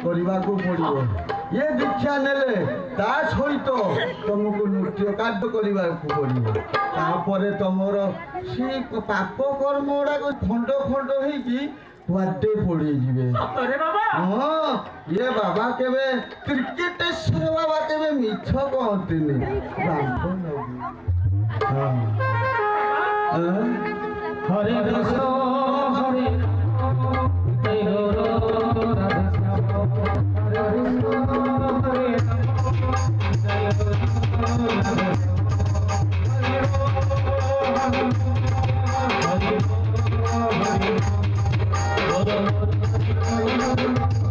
କରିବାକୁ ପଡ଼ିବ। ଇଏ ଦୀକ୍ଷା ନେଲେ ତା ସହିତ ତମକୁ ନୃତ୍ୟ କାର୍ଯ୍ୟ କରିବାକୁ ପଡ଼ିବ। ତାପରେ ତମର ସେ ପାପ କର୍ମ ଗୁଡ଼ାକ ଖଣ୍ଡ ଖଣ୍ଡ ହେଇକି କୁଆଡ଼େ ପଡ଼ିଯିବେ। ହଁ, ଇଏ ବାବା କେବେ କ୍ରିକେଟେଶ୍ୱର ବାବା କେବେ ମିଛ କହନ୍ତିନି। হরে কৃষ্ণ হরে জয় গুরু রাধে শ্যাম হরে কৃষ্ণ হরে জয় গুরু রাধে শ্যাম হরে হরে